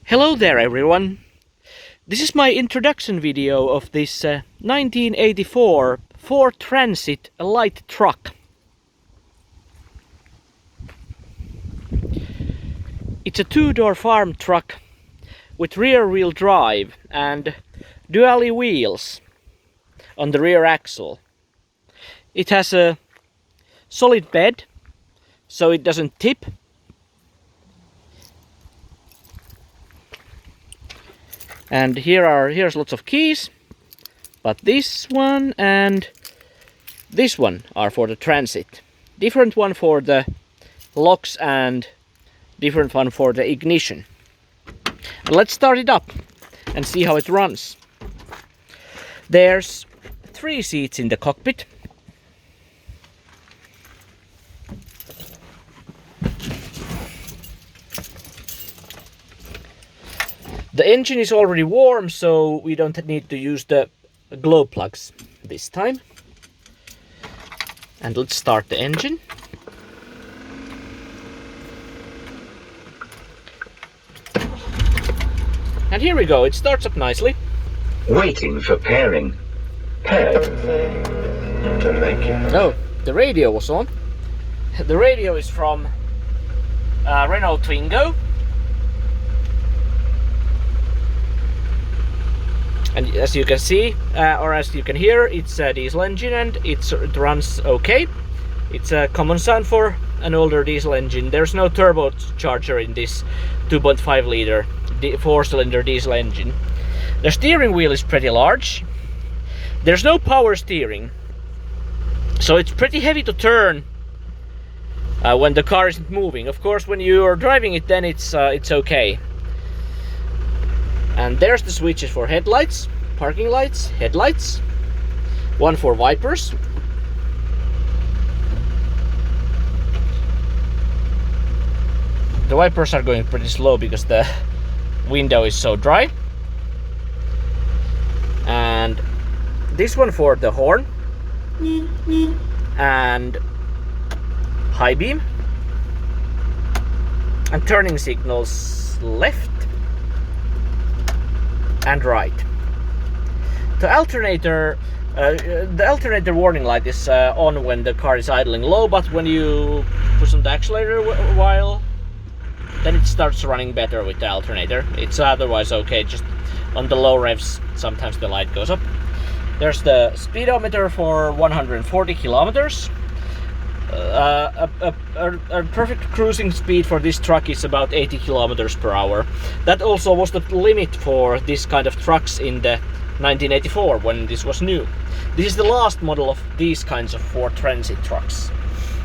Hello there everyone! This is my introduction video of this 1984 Ford Transit light truck. It's a two-door farm truck with rear-wheel drive and dually wheels on the rear axle. It has a solid bed so it doesn't tip. And here's lots of keys, but this one and this one are for the transit. Different one for the locks and different one for the ignition. And let's start it up and see how it runs. There's 3 seats in the cockpit. The engine is already warm, so we don't need to use the glow plugs this time. And let's start the engine. And here we go, it starts up nicely. Waiting for pairing. Paired. Oh, the radio was on. The radio is from Renault Twingo. And as you can see, or as you can hear, it's a diesel engine and it runs okay. It's a common sound for an older diesel engine. There's no turbocharger in this 2.5 liter 4-cylinder diesel engine. The steering wheel is pretty large. There's no power steering, so it's pretty heavy to turn when the car isn't moving. Of course, when you are driving it, then it's okay. And there's the switches for headlights, parking lights, headlights. One for wipers. The wipers are going pretty slow because the window is so dry. And this one for the horn and high beam and turning signals left and right. The alternator warning light is on when the car is idling low, but when you push on the accelerator a while, then it starts running better with the alternator. It's otherwise okay, just on the low revs sometimes the light goes up. There's the speedometer for 140 kilometers. A perfect cruising speed for this truck is about 80 kilometers per hour. That also was the limit for this kind of trucks in the 1984 when this was new. This is the last model of these kinds of Ford Transit trucks.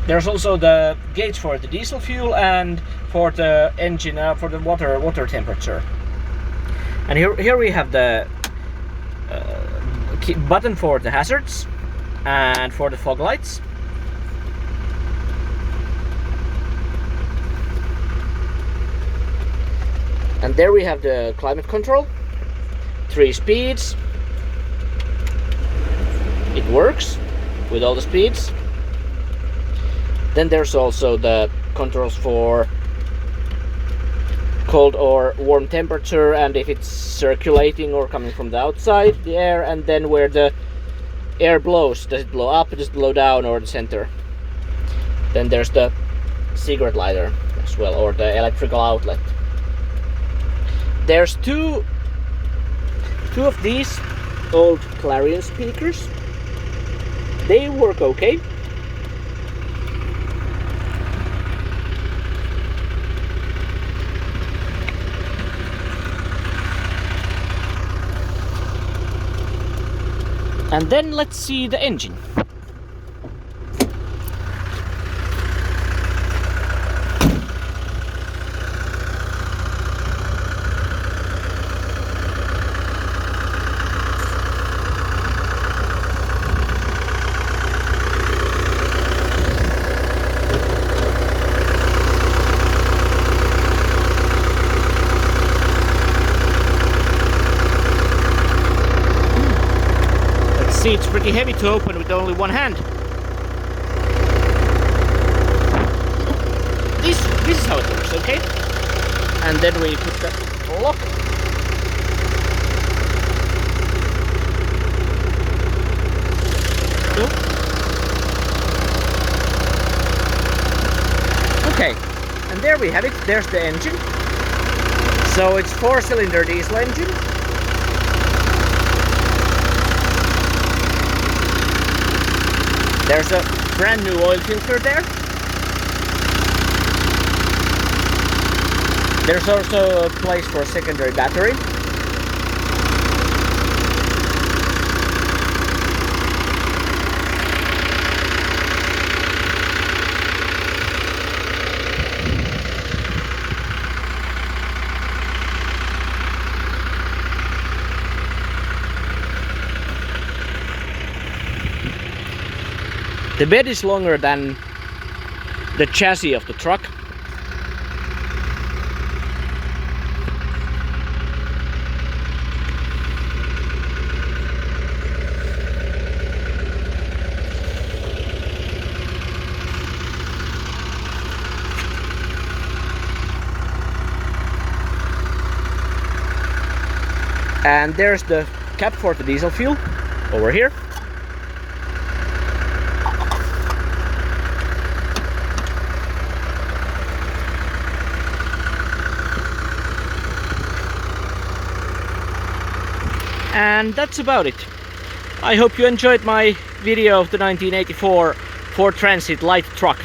There's also the gauge for the diesel fuel and for the engine, for the water temperature. And here we have the button for the hazards and for the fog lights. And there we have the climate control, 3 speeds. It works with all the speeds. Then there's also the controls for cold or warm temperature, and if it's circulating or coming from the outside, the air, and then where the air blows. Does it blow up, does it blow down, or the center? Then there's the cigarette lighter as well, or the electrical outlet. There's two of these old Clarion speakers. They work okay. And then let's see the engine. See, it's pretty heavy to open with only one hand. This is how it works, okay? And then we put the lock. Okay, and there we have it. There's the engine. So it's 4-cylinder diesel engine. There's a brand new oil filter there. There's also a place for a secondary battery. The bed is longer than the chassis of the truck. And there's the cap for the diesel fuel over here. And that's about it. I hope you enjoyed my video of the 1984 Ford Transit light truck.